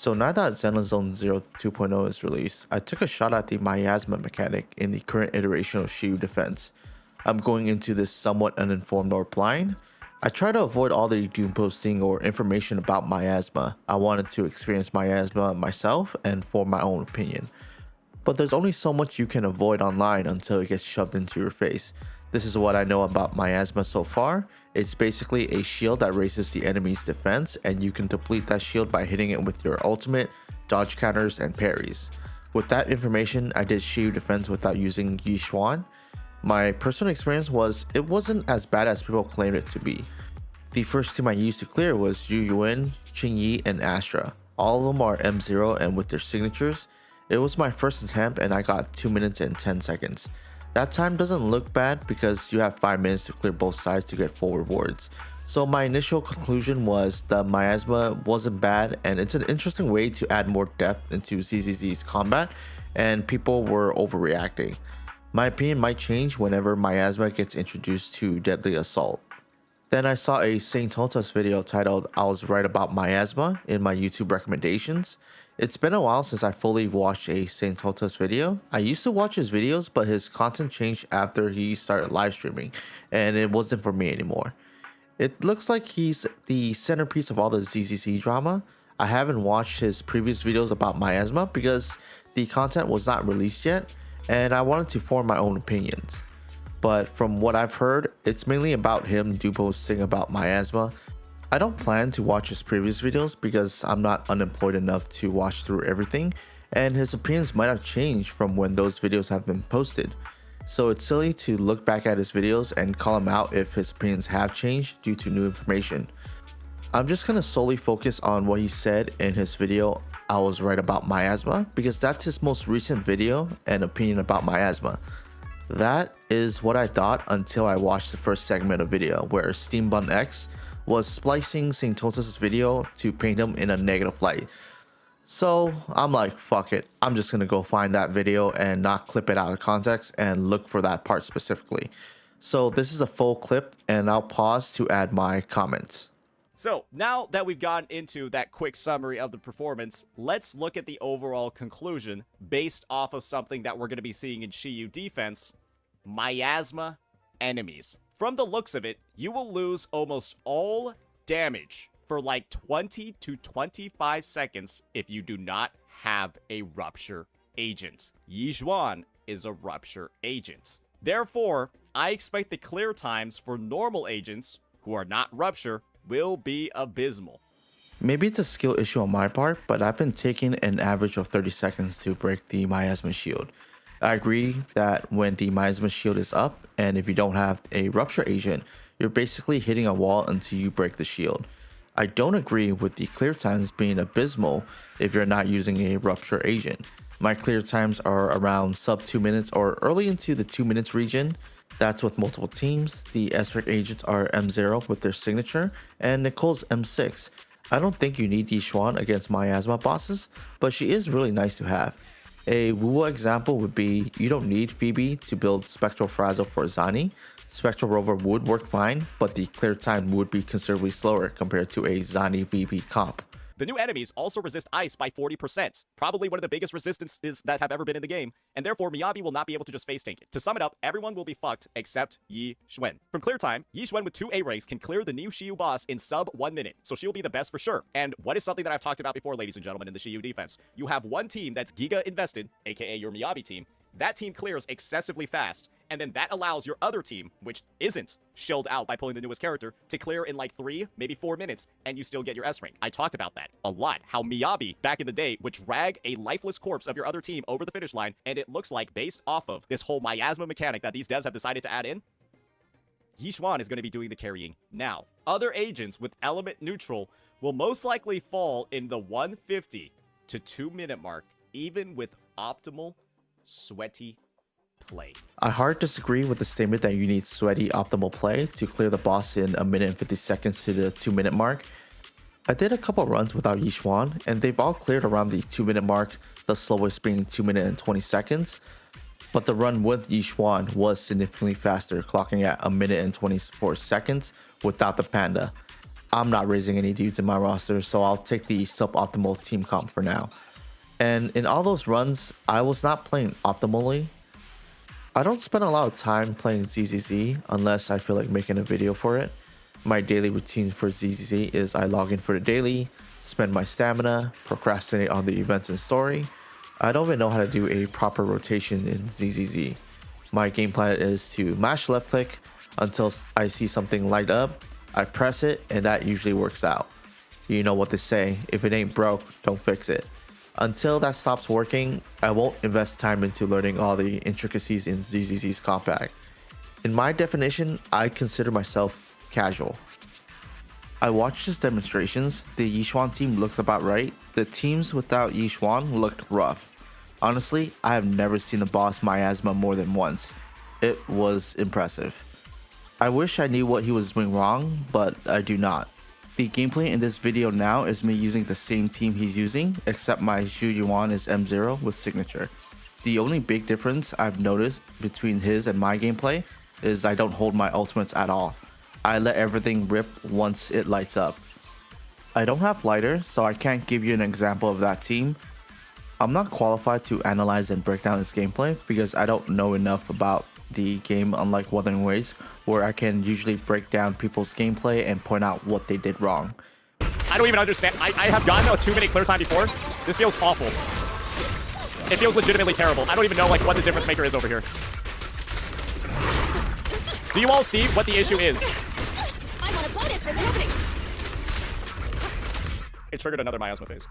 So now that Zenless Zone 0 2.0 is released, I took a shot at the Miasma mechanic in the current iteration of Shiyu defense. I'm going into this somewhat uninformed or blind. I try to avoid all the doom posting or information about Miasma. I wanted to experience Miasma myself and form my own opinion. But there's only so much you can avoid online until it gets shoved into your face. This is what I know about Miasma so far. It's basically a shield that raises the enemy's defense, and you can deplete that shield by hitting it with your ultimate, dodge counters, and parries. With that information, I did Shiyu defense without using Yi Xuan. My personal experience was it wasn't as bad as people claimed it to be. The first team I used to clear was Yu Yuan, Qing Yi, and Astra. All of them are M0 and with their signatures. It was my first attempt and I got 2 minutes and 10 seconds. That time doesn't look bad because you have 5 minutes to clear both sides to get full rewards. So my initial conclusion was that Miasma wasn't bad, and it's an interesting way to add more depth into ZZZ's combat, and people were overreacting. My opinion might change whenever Miasma gets introduced to Deadly Assault. Then I saw a Saintontas video titled I Was Right About Miasma in my YouTube recommendations. It's been a while since I fully watched a Saintontas video. I used to watch his videos, but his content changed after he started live streaming, and it wasn't for me anymore. It looks like he's the centerpiece of all the ZZZ drama. I haven't watched his previous videos about Miasma because the content was not released yet, and I wanted to form my own opinions. But from what I've heard, it's mainly about him posting about Miasma. I don't plan to watch his previous videos because I'm not unemployed enough to watch through everything, and his opinions might have changed from when those videos have been posted. So it's silly to look back at his videos and call him out if his opinions have changed due to new information. I'm just gonna solely focus on what he said in his video I Was Right About Miasma because that's his most recent video and opinion about Miasma. That is what I thought until I watched the first segment of video where Steambun X was splicing Saintontas' video to paint him in a negative light. So I'm like, fuck it, I'm just gonna go find that video and not clip it out of context and look for that part specifically. So this is a full clip and I'll pause to add my comments. So, now that we've gotten into that quick summary of the performance, let's look at the overall conclusion based off of something that we're going to be seeing in Shiyu defense: Miasma enemies. From the looks of it, you will lose almost all damage for like 20 to 25 seconds if you do not have a Rupture agent. Yi Xuan is a Rupture agent. Therefore, I expect the clear times for normal agents who are not Rupture will be abysmal. Maybe it's a skill issue on my part, but I've been taking an average of 30 seconds to break the Miasma shield. I agree that when the Miasma shield is up, and if you don't have a Rupture agent, you're basically hitting a wall until you break the shield. I don't agree with the clear times being abysmal if you're not using a Rupture agent. My clear times are around sub 2 minutes or early into the 2 minutes region. That's with multiple teams. The S-Rank agents are M0 with their signature, and Nicole's M6. I don't think you need Yi Xuan against Miasma bosses, but she is really nice to have. A Wuwa example would be you don't need Phoebe to build Spectral Frazzle for Zani. Spectral Rover would work fine, but the clear time would be considerably slower compared to a Zani VP comp. The new enemies also resist ice by 40%, probably one of the biggest resistances that have ever been in the game, and therefore Miyabi will not be able to just face tank it. To sum it up, everyone will be fucked except Yi Xuan. From clear time, Yi Xuan with 2 A-ranks can clear the new Shiyu boss in sub 1 minute, so she'll be the best for sure. And what is something that I've talked about before, ladies and gentlemen, in the Shiyu defense? You have one team that's Giga invested, aka your Miyabi team. That team clears excessively fast, and then that allows your other team, which isn't shilled out by pulling the newest character, to clear in like 3, maybe 4 minutes, and you still get your S rank. I talked about that a lot, how Miyabi, back in the day, would drag a lifeless corpse of your other team over the finish line, and it looks like, based off of this whole Miasma mechanic that these devs have decided to add in, Yi Xuan is going to be doing the carrying now. Other agents with element neutral will most likely fall in the 150 to 2 minute mark, even with optimal sweaty play. I hard disagree with the statement that you need sweaty optimal play to clear the boss in 1 minute and 50 seconds to the 2 minute mark. I did a couple runs without Yi Xuan, and they've all cleared around the 2 minute mark, the slowest being 2 minutes and 20 seconds. But the run with Yi Xuan was significantly faster, clocking at 1 minute and 24 seconds without the panda. I'm not raising any dudes in my roster, so I'll take the suboptimal team comp for now. And in all those runs, I was not playing optimally. I don't spend a lot of time playing ZZZ unless I feel like making a video for it. My daily routine for ZZZ is I log in for the daily, spend my stamina, procrastinate on the events and story. I don't even know how to do a proper rotation in ZZZ. My game plan is to mash left click until I see something light up, I press it, and that usually works out. You know what they say, if it ain't broke, don't fix it. Until that stops working, I won't invest time into learning all the intricacies in ZZZ's compact. In my definition, I consider myself casual. I watched his demonstrations. The Yixuan team looks about right. The teams without Yixuan looked rough. Honestly, I have never seen the boss Miasma more than once. It was impressive. I wish I knew what he was doing wrong, but I do not. The gameplay in this video now is me using the same team he's using, except my Shiyu is M0 with signature. The only big difference I've noticed between his and my gameplay is I don't hold my ultimates at all. I let everything rip once it lights up. I don't have lighter, so I can't give you an example of that team. I'm not qualified to analyze and break down his gameplay because I don't know enough about the game, unlike Wuthering Waves, where I can usually break down people's gameplay and point out what they did wrong. I don't even understand. I have gotten a 2-minute clear time before. This feels awful. It feels legitimately terrible. I don't even know like what the difference maker is over here. Do you all see what the issue is? I want to blow this for the opening. It triggered another Miasma phase.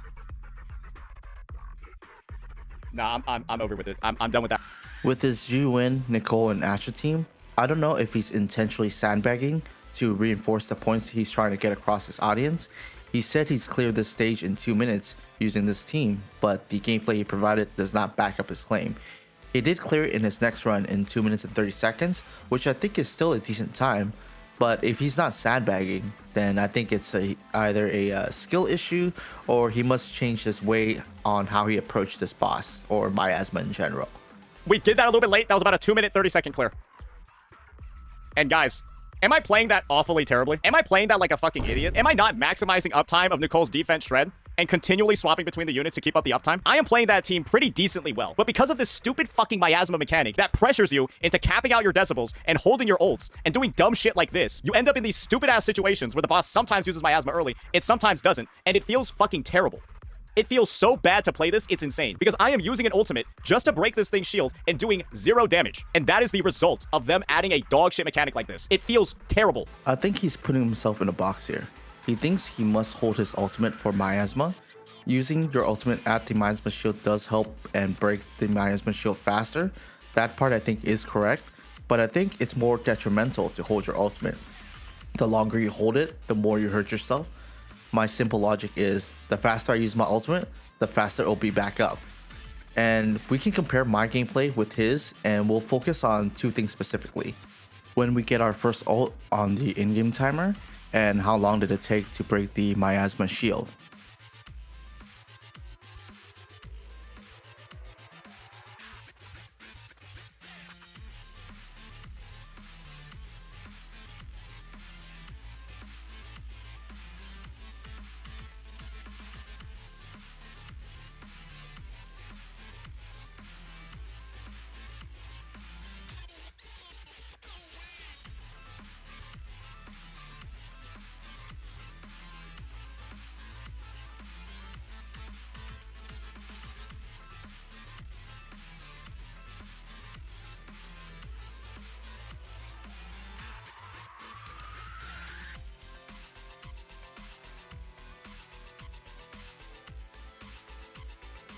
Nah, I'm over with it. I'm done with that. With his Jiwin, Nicole, and Astra team, I don't know if he's intentionally sandbagging to reinforce the points he's trying to get across his audience. He said he's cleared this stage in 2 minutes using this team, but the gameplay he provided does not back up his claim. He did clear it in his next run in 2 minutes and 30 seconds, which I think is still a decent time, but if he's not sandbagging, then I think it's either a skill issue or he must change his way on how he approached this boss, or Miasma in general. We did that a little bit late. That was about a 2-minute, 30-second clear. And guys, am I playing that awfully terribly? Am I playing that like a fucking idiot? Am I not maximizing uptime of Nicole's defense shred and continually swapping between the units to keep up the uptime? I am playing that team pretty decently well, but because of this stupid fucking Miasma mechanic that pressures you into capping out your decibels and holding your ults and doing dumb shit like this, you end up in these stupid ass situations where the boss sometimes uses Miasma early, it sometimes doesn't, and it feels fucking terrible. It feels so bad to play this, it's insane. Because I am using an ultimate just to break this thing's shield and doing 0 damage. And that is the result of them adding a dog shit mechanic like this. It feels terrible. I think he's putting himself in a box here. He thinks he must hold his ultimate for Miasma. Using your ultimate at the Miasma shield does help and break the Miasma shield faster. That part I think is correct, but I think it's more detrimental to hold your ultimate. The longer you hold it, the more you hurt yourself. My simple logic is the faster I use my ultimate, the faster it'll be back up. And we can compare my gameplay with his, and we'll focus on 2 things specifically. When we get our first ult on the in-game timer, and how long did it take to break the Miasma shield.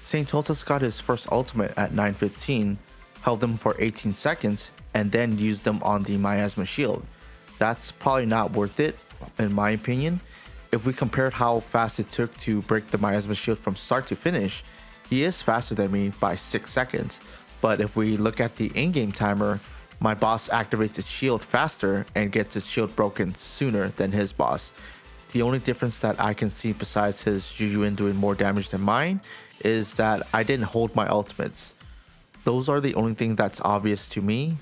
Saintontas got his first ultimate at 9:15, held them for 18 seconds, and then used them on the Miasma shield. That's probably not worth it, in my opinion. If we compared how fast it took to break the Miasma shield from start to finish, he is faster than me by 6 seconds. But if we look at the in-game timer, my boss activates its shield faster and gets its shield broken sooner than his boss. The only difference that I can see besides his Jujuin doing more damage than mine is that I didn't hold my ultimates. Those are the only thing that's obvious to me.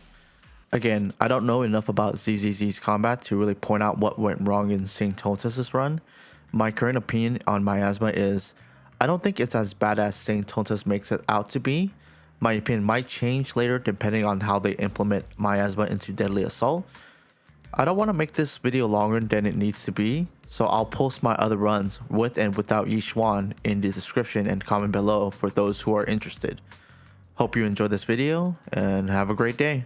Again, I don't know enough about ZZZ's combat to really point out what went wrong in Saintontas' run. My current opinion on Miasma is I don't think it's as bad as Saintontas makes it out to be. My opinion might change later depending on how they implement Miasma into Deadly Assault. I don't want to make this video longer than it needs to be, so I'll post my other runs with and without Yi Xuan in the description and comment below for those who are interested. Hope you enjoyed this video and have a great day.